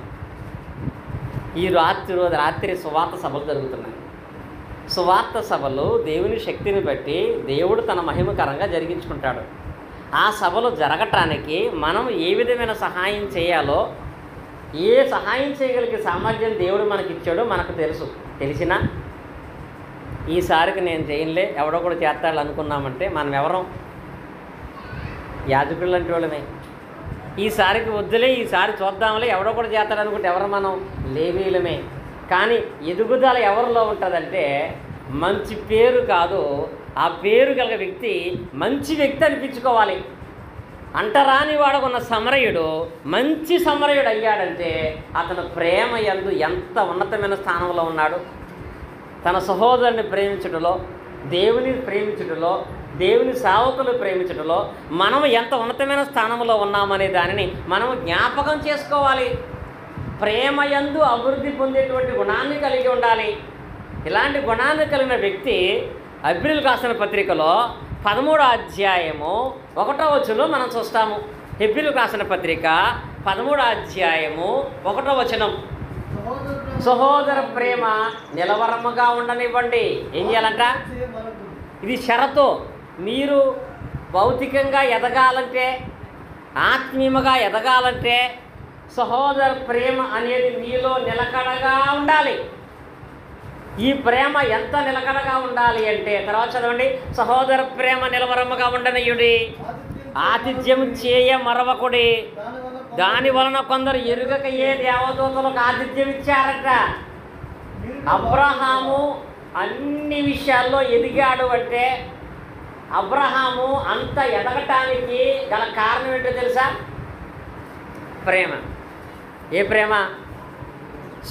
ఈ రాత్రి సువార్త సభలు జరుగుతున్నాయి. సువార్త సభలు దేవుని శక్తిని బట్టి దేవుడు తన మహిమకరంగా జరిగించుకుంటాడు. ఆ సభలు జరగటానికి మనం ఏ విధమైన సహాయం చేయాలో, ఏ సహాయం చేయగలిగే సామర్థ్యం దేవుడు మనకిచ్చాడో మనకు తెలిసినా ఈసారికి నేను చేయలే, ఎవడో కూడా చేస్తాడు అనుకున్నామంటే మనం ఎవరం? యాజకులు లాంటి వాళ్ళమే. ఈసారికి వద్దులే, ఈసారి చూద్దాంలే, ఎవడో కూడా చేస్తాడు అనుకుంటే ఎవరు మనం? లేవీలమే. కానీ ఎదుగుదల ఎవరిలో ఉంటుందంటే మంచి పేరు కాదు, ఆ పేరు గల వ్యక్తి మంచి వ్యక్తి అనిపించుకోవాలి. అంటరాని వాడుకున్న సమరయుడు మంచి సమరయుడు అయ్యాడంటే అతను ప్రేమ యందు ఎంత ఉన్నతమైన స్థానంలో ఉన్నాడు. తన సహోదరుని ప్రేమించడంలో, దేవుని ప్రేమించడంలో, దేవుని సేవకులు ప్రేమించడంలో మనం ఎంత ఉన్నతమైన స్థానంలో ఉన్నామనే దానిని మనం జ్ఞాపకం చేసుకోవాలి. ప్రేమయందు అభివృద్ధి పొందేటువంటి గుణాన్ని కలిగి ఉండాలి. ఇలాంటి గుణాన్ని కలిగిన వ్యక్తి హెబ్రీయులకు రాసిన పత్రికలో 13వ అధ్యాయము 1వ వచనంలో మనం చూస్తాము. హెబ్రీయులకు రాసిన పత్రిక 13వ అధ్యాయము 1వ వచనం, సహోదర ప్రేమ నిలవరముగా ఉండనివ్వండి. ఏం చేయాలంట? ఇది షరతు. మీరు భౌతికంగా ఎదగాలంటే, ఆత్మీయముగా ఎదగాలంటే సహోదర ప్రేమ అనేది మీలో నిలకడగా ఉండాలి. ఈ ప్రేమ ఎంత నిలకడగా ఉండాలి అంటే, తర్వాత చదవండి, సహోదర ప్రేమ నిలవరముగా ఉండనియుడి, ఆతిథ్యం చేయ మరవకుడి, దాని వలన కొందరు ఎరుగక ఏ దేవదూతలకు ఆతిథ్యం ఇచ్చారట. అబ్రహాము అన్ని విషయాల్లో ఎదిగాడు అంటే, అబ్రహాము అంత ఎదగటానికి గల కారణం ఏంటో తెలుసా? ప్రేమ. ఏ ప్రేమ?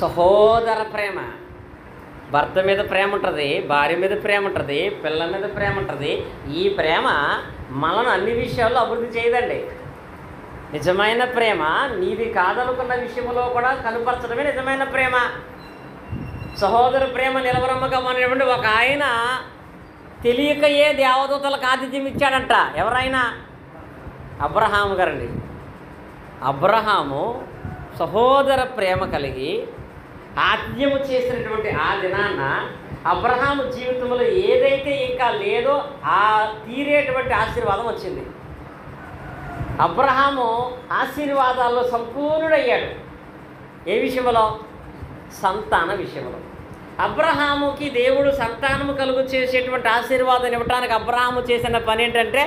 సహోదర ప్రేమ. భర్త మీద ప్రేమ ఉంటుంది, భార్య మీద ప్రేమ ఉంటుంది, పిల్లల మీద ప్రేమ ఉంటుంది. ఈ ప్రేమ మనను అన్ని విషయాల్లో అభివృద్ధి చేయదండి. నిజమైన ప్రేమ నీది కాదనుకున్న విషయంలో కూడా కనుపరచడమే నిజమైన ప్రేమ. సహోదర ప్రేమ నిలవరమ్మగా అనేటువంటి ఒక ఆయన తెలియక ఏ దేవదూతలకు ఆతిథ్యం ఇచ్చాడంట. ఎవరైనా? అబ్రహాము గారండి. అబ్రహాము సహోదర ప్రేమ కలిగి ఆతిథ్యము చేసినటువంటి ఆ దినాన అబ్రహాము జీవితంలో ఏదైతే ఇంకా లేదో ఆ తీరేటువంటి ఆశీర్వాదం వచ్చింది. అబ్రహాము ఆశీర్వాదాల్లో సంపూర్ణుడయ్యాడు. ఏ విషయంలో? సంతాన విషయంలో. అబ్రహాముకి దేవుడు సంతానము కలుగు చేసేటువంటి ఆశీర్వాదం ఇవ్వడానికి అబ్రహాము చేసిన పని ఏంటంటే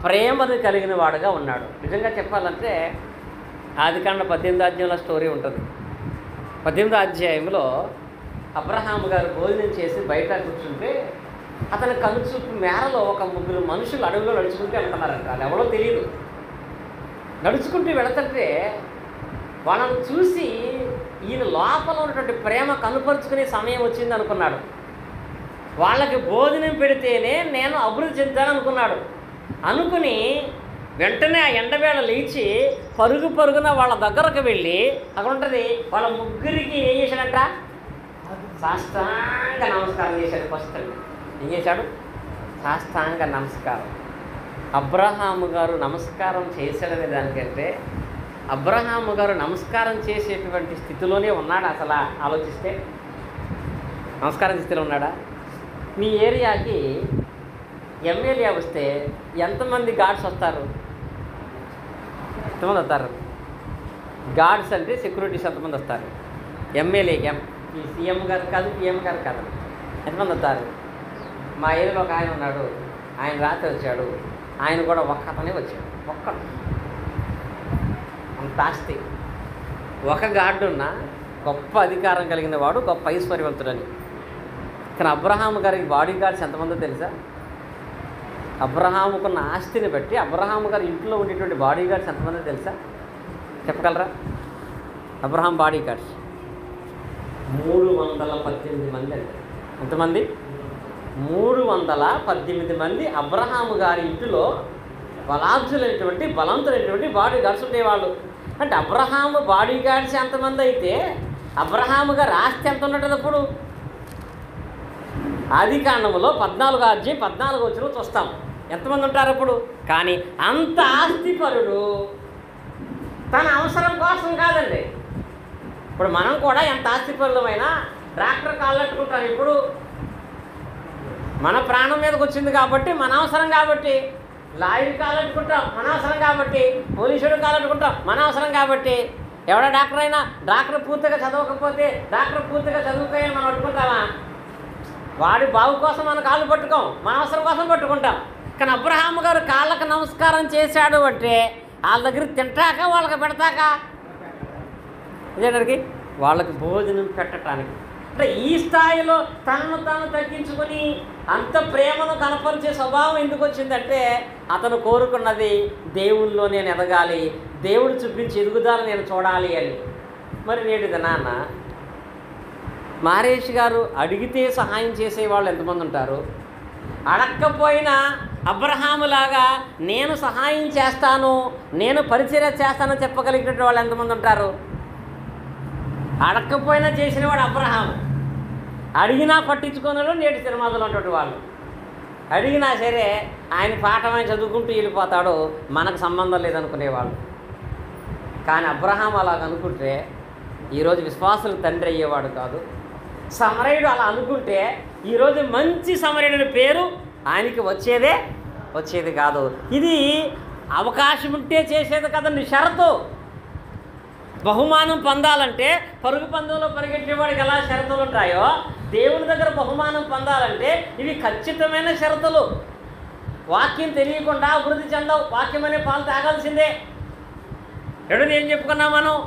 ప్రేమను కలిగిన వాడుగా ఉన్నాడు. నిజంగా చెప్పాలంటే ఆదికాండ 18వ అధ్యాయంలో స్టోరీ ఉంటుంది. 18వ అధ్యాయంలో అబ్రహాము గారు భోజనం చేసి బయట కూర్చుంటే అతని కనుచూపు మేరలో ఒక 3 మనుషులు అడవిలో నడుచుకుంటూ వెళ్తున్నారంట. అది ఎవరో తెలియదు. నడుచుకుంటూ వెళుతుంటే వాళ్ళని చూసి ఈయన లోపల ఉన్నటువంటి ప్రేమ కనుపరుచుకునే సమయం వచ్చింది అనుకున్నాడు. వాళ్ళకి భోజనం పెడితేనే నేను అభివృద్ధి చెందుతాను అనుకున్నాడు. అనుకుని వెంటనే ఆ ఎండవేళ లేచి పరుగున వాళ్ళ దగ్గరకు వెళ్ళి అక్కడ ఉంటుంది వాళ్ళ ముగ్గురికి ఏం చేశాడంట? సాష్టాంగ నమస్కారం చేశాడు. ఫస్ట్ ఏం చేశాడు? సాష్టాంగ నమస్కారం. అబ్రహాము గారు నమస్కారం చేశాడనే దానికంటే అబ్రహాము గారు నమస్కారం చేసేటువంటి స్థితిలోనే ఉన్నాడా? అసలు ఆలోచిస్తే నమస్కారం స్థితిలో ఉన్నాడా? మీ ఏరియాకి ఎమ్మెల్యే వస్తే ఎంతమంది గార్డ్స్ వస్తారు? ఎంతమంది వస్తారు? గార్డ్స్ అంటే సెక్యూరిటీస్ ఎంతమంది వస్తారు? ఎమ్మెల్యే ఈ సీఎం గారు కాదు, పిఎం గారు కాదు. ఎంతమంది వస్తారు? మా ఏరియాలో ఒక ఆయన ఉన్నాడు, ఆయన రాత్రి వచ్చాడు, ఆయన కూడా ఒక్కతనే వచ్చాడు. అంత ఆస్తి, ఒక గార్డు ఉన్న గొప్ప అధికారం కలిగిన వాడు, గొప్ప ఐశ్వర్యవంతుడని. కానీ అబ్రహాం గారికి బాడీ గార్డ్స్ ఎంతమందో తెలుసా? అబ్రహాముకున్న ఆస్తిని బట్టి అబ్రహాం గారి ఇంట్లో ఉండేటువంటి బాడీ గార్డ్స్ ఎంతమందో తెలుసా? చెప్పగలరా? అబ్రహాం బాడీ గార్డ్స్ 318 మంది అండి. ఎంతమంది? 318 మంది అబ్రహాము గారి ఇంటిలో బలార్జులైనటువంటి బలవంతులైనటువంటి బాడీ గార్డ్స్ ఉండేవాళ్ళు. అంటే అబ్రహాము బాడీ గార్డ్స్ ఎంతమంది అయితే అబ్రహాము గారి ఆస్తి ఎంత ఉన్నట్టు అప్పుడు? ఆదికాండములో 14వ అధ్యాయం 14వ వచనం చూస్తాం. ఎంతమంది ఉంటారు అప్పుడు? కానీ అంత ఆస్తిపరుడు తన అవసరం కోసం కాదండి. ఇప్పుడు మనం కూడా ఎంత ఆస్తిపరులమైనా డాక్టర్ కాళ్ళట్టుకుంటాం. ఇప్పుడు మన ప్రాణం మీదకి వచ్చింది కాబట్టి, మన అవసరం కాబట్టి, లాయర్ కాళ్ళట్టుకుంటాం మన అవసరం కాబట్టి, పోలీసుడు కాళ్ళట్టుకుంటాం మన అవసరం కాబట్టి. ఎవడ డాక్టర్ అయినా డాక్టర్ పూర్తిగా చదవకపోతే డాక్టర్ పూర్తిగా చదువుకోని మనం పట్టుకుంటామా? వాడి బాగు కోసం మన కాళ్ళు పట్టుకోం, మన అవసరం కోసం పట్టుకుంటాం. కానీ అబ్రహాము గారు కాళ్ళకు నమస్కారం చేశాడు అంటే వాళ్ళ దగ్గర తింటాక వాళ్ళకి పెడతాక ఇదేంటికి వాళ్ళకి భోజనం పెట్టడానికి. అంటే ఈ స్థాయిలో తనను తాను తగ్గించుకొని అంత ప్రేమను కనపరిచే స్వభావం ఎందుకు వచ్చిందంటే అతను కోరుకున్నది దేవుల్లో నేను ఎదగాలి, దేవుడు చూపించి ఎదుగుదల నేను చూడాలి అని. మరి నేటిది నాన్న మహేష్ గారు అడిగితే సహాయం చేసేవాళ్ళు ఎంతమంది ఉంటారు? అడక్కపోయినా అబ్రహాములాగా నేను సహాయం చేస్తాను, నేను పరిచర్య చేస్తానని చెప్పగలిగినటువంటి వాళ్ళు ఎంతమంది ఉంటారు? అడక్కపోయినా చేసినవాడు అబ్రహాము, అడిగినా పట్టించుకునే నేటి సినిమాలో ఉన్నటువంటి వాళ్ళు. అడిగినా సరే ఆయన పాఠమైన చదువుకుంటూ వెళ్ళిపోతాడు, మనకు సంబంధం లేదనుకునేవాళ్ళు. కానీ అబ్రహాం అలాగ అనుకుంటే ఈరోజు విశ్వాసులకు తండ్రి అయ్యేవాడు కాదు. సమరయుడు అలా అనుకుంటే ఈరోజు మంచి సమరయుడి పేరు ఆయనకి వచ్చేది కాదు. ఇది అవకాశం ఉంటే చేసేది కదండి, షరతు. బహుమానం పొందాలంటే పరుగు పందెంలో పరిగెట్టేవాడికి ఎలా షరతులు ఉంటాయో దేవుని దగ్గర బహుమానం పొందాలంటే ఇవి ఖచ్చితమైన షరతులు. వాక్యం తెలియకుండా అభివృద్ధి చెందవు, వాక్యం అనే పాలు తాగాల్సిందే. రెండోది ఏం చెప్పుకున్నాం మనం?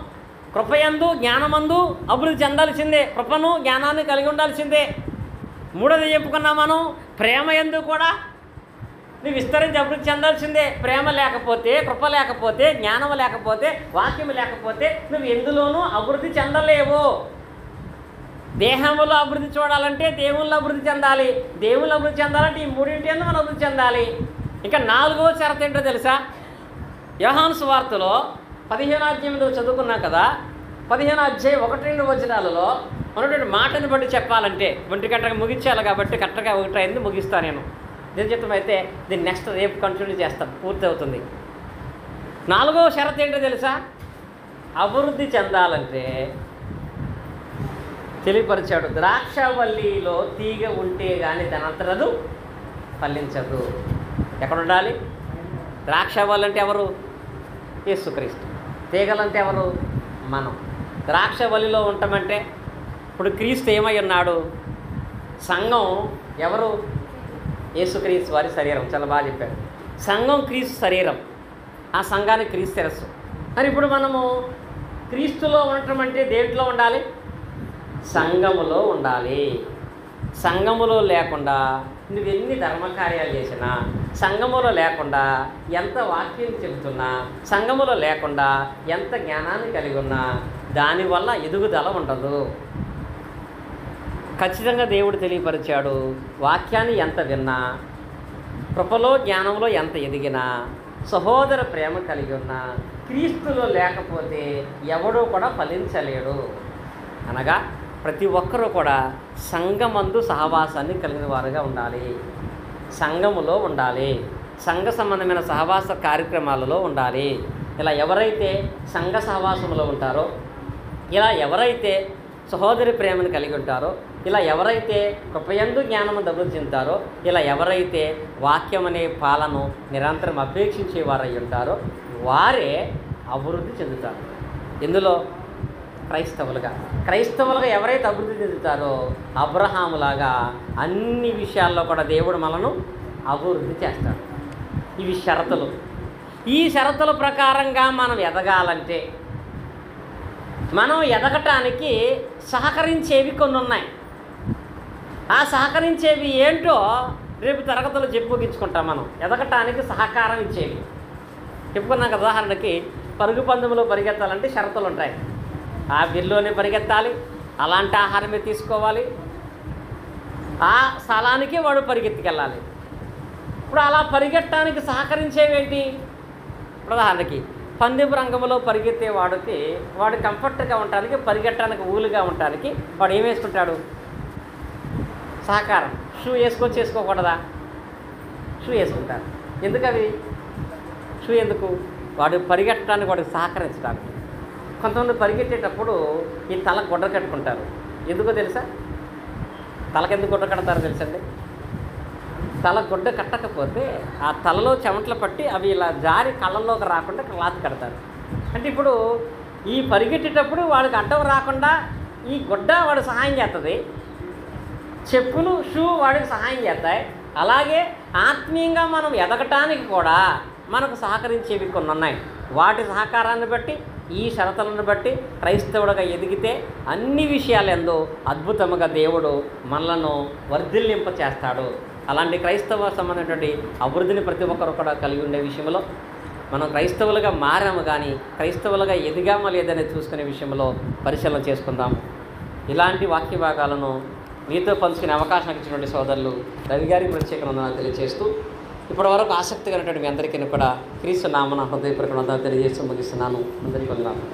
కృపయందు జ్ఞానమందు అభివృద్ధి చెందాల్సిందే, కృపను జ్ఞానాన్ని కలిగి ఉండాల్సిందే. మూడోది చెప్పుకున్నాం మనం, ప్రేమ యందు కూడా నువ్వు విస్తరించి అభివృద్ధి చెందాల్సిందే. ప్రేమ లేకపోతే, కృప లేకపోతే, జ్ఞానం లేకపోతే, వాక్యం లేకపోతే నువ్వు ఎందులోనూ అభివృద్ధి చెందలేవు. దేహంలో అభివృద్ధి చూడాలంటే దేవుళ్ళు అభివృద్ధి చెందాలి, దేవుళ్ళు అభివృద్ధి చెందాలంటే ఈ మూడింటి యందు మనం అభివృద్ధి చెందాలి. ఇంకా 4వ షరతు ఏంటో తెలుసా? యోహాను సువార్తలో 15వ అధ్యాయంలో చదువుకున్నాం కదా, 15వ అధ్యాయం 1-2 వచనాలలో ఉన్నటువంటి మాటని బట్టి చెప్పాలంటే 1 గంటకు ముగించాలి కాబట్టి కరెక్ట్గా 1:05 ముగిస్తాను నేను. నిజమైతే దీన్ని నెక్స్ట్ రేపు కంటిన్యూ చేస్తాం, పూర్తి అవుతుంది. 4వ షరతు ఏంటో తెలుసా? అభివృద్ధి చెందాలంటే తెలియపరిచాడు, ద్రాక్షవల్లిలో తీగ ఉంటే కానీ దానంతరదు ఫలించదు. ఎక్కడ ఉండాలి? ద్రాక్షవల్లి అంటే ఎవరు? యేసుక్రీస్తు. తీగలంటే ఎవరు? మనం. ద్రాక్షవల్లిలో ఉంటామంటే ఇప్పుడు క్రీస్తు ఏమై ఉన్నాడు? సంఘం ఎవరు? యేసుక్రీస్తు వారి శరీరం. చాలా బాగా చెప్పాడు. సంఘం క్రీస్తు శరీరం, ఆ సంఘానికి క్రీస్తు శిరస్సు. మరి ఇప్పుడు మనము క్రీస్తులో ఉండటం అంటే దేంట్లో ఉండాలి? సంఘములో ఉండాలి. సంఘములో లేకుండా నువ్వు ఎన్ని ధర్మకార్యాలు చేసినా, సంఘములో లేకుండా ఎంత వాక్యం చెబుతున్నా, సంఘములో లేకుండా ఎంత జ్ఞానాన్ని కలిగి ఉన్నా దానివల్ల ఎదుగుదల ఉండదు. ఖచ్చితంగా దేవుడు తెలియపరిచాడు, వాక్యాన్ని ఎంత విన్నా, కృపలో జ్ఞానంలో ఎంత ఎదిగినా, సహోదర ప్రేమ కలిగి ఉన్నా, క్రీస్తులో లేకపోతే ఎవడూ కూడా ఫలించలేడు. అనగా ప్రతి ఒక్కరూ కూడా సంఘమందు సహవాసాన్ని కలిగిన వారుగా ఉండాలి, సంఘములో ఉండాలి, సంఘ సంబంధమైన సహవాస కార్యక్రమాలలో ఉండాలి. ఇలా ఎవరైతే సంఘ సహవాసంలో ఉంటారో, ఇలా ఎవరైతే సహోదరి ప్రేమను కలిగి ఉంటారో, ఇలా ఎవరైతే కృపయందు జ్ఞానము అభివృద్ధి చెందుతారో, ఇలా ఎవరైతే వాక్యం అనే పాలను నిరంతరం అపేక్షించే వారై ఉంటారో వారే అభివృద్ధి చెందుతారు. ఇందులో క్రైస్తవులుగా ఎవరైతే అభివృద్ధి చెందుతారో అబ్రహాములాగా అన్ని విషయాల్లో కూడా దేవుడు మనను అభివృద్ధి చేస్తాడు. ఇవి షరతులు. ఈ షరతుల ప్రకారంగా మనం ఎదగాలంటే, మనం ఎదగటానికి సహకరించేవి కొన్ని ఉన్నాయి. ఆ సహకరించేవి ఏంటో రేపు తరగతులు చెప్పుగించుకుంటాం. మనం ఎదగటానికి సహకారం ఇచ్చేవి చెప్పుకున్నాం కదా. ఉదాహరణకి పరుగు పందెంలో పరిగెత్తాలంటే షరతులు ఉంటాయి. ఆ బిల్లోనే పరిగెత్తాలి, అలాంటి ఆహారమే తీసుకోవాలి, ఆ స్థలానికి వాడు పరిగెత్తుకెళ్ళాలి. ఇప్పుడు అలా పరిగెట్టడానికి సహకరించేవేంటి? ఉదాహరణకి పందెపు రంగంలో పరిగెత్తే వాడు కంఫర్ట్గా ఉండటానికి, పరిగెట్టడానికి ఊలుగా ఉండటానికి వాడు ఏం వేసుకుంటాడు? సహకారం. షూ వేసుకోకూడదా? షూ వేసుకుంటారు. ఎందుకు అవి? షూ ఎందుకు? వాడు పరిగెట్టడానికి వాడికి సహకరించడానికి. కొంతమంది పరిగెట్టేటప్పుడు ఈ తల గుడ్డ కట్టుకుంటారు. ఎందుకో తెలుసా? తలకెందుకు గుడ్డ కడతారో తెలుసండి? తల గుడ్డ కట్టకపోతే ఆ తలలో చెమటలు పట్టి అవి ఇలా జారి కళ్ళల్లోకి రాకుండా క్లాత్ కడతారు. అంటే ఇప్పుడు ఈ పరిగెట్టేటప్పుడు వాడికి అడ్డం రాకుండా ఈ గుడ్డ వాడు సహాయం చేస్తుంది, చెప్పులు షూ వాడికి సహాయం చేస్తాయి. అలాగే ఆత్మీయంగా మనం ఎదగటానికి కూడా మనకు సహకరించేవి కొన్ని ఉన్నాయి. వాటి సహకారాన్ని బట్టి, ఈ షరతులను బట్టి క్రైస్తవుడిగా ఎదిగితే అన్ని విషయాలందు అద్భుతముగా దేవుడు మనలను వర్ధిల్లింప చేస్తాడు. అలాంటి క్రైస్తవ సంబంధమైనటువంటి అభివృద్ధిని ప్రతి ఒక్కరు కూడా కలిగి ఉండే విషయంలో మనం క్రైస్తవులుగా మారాము, కానీ క్రైస్తవులుగా ఎదిగామా లేదని చూసుకునే విషయంలో పరిశీలన చేసుకుందాము. ఇలాంటి వాక్య భాగాలను మీతో పంచుకునే అవకాశం ఇచ్చినటువంటి సోదరులు రవి గారికి ప్రత్యేక వందనాలు తెలియజేస్తూ, ఇప్పటివరకు ఆసక్తి కలిగినటువంటి మీ అందరికీ కూడా క్రీస్తు నామమున హృదయపూర్వక వందనాలు తెలియజేస్తూ ముగిస్తున్నాను. అందరికీ వందనాలు.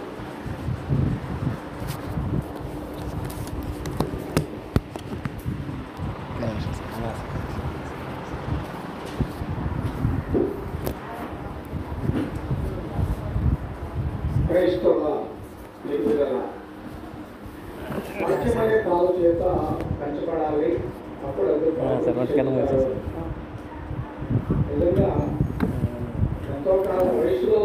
పెంచబడాలి. అప్పుడు ఎంతో కాలం వయసులో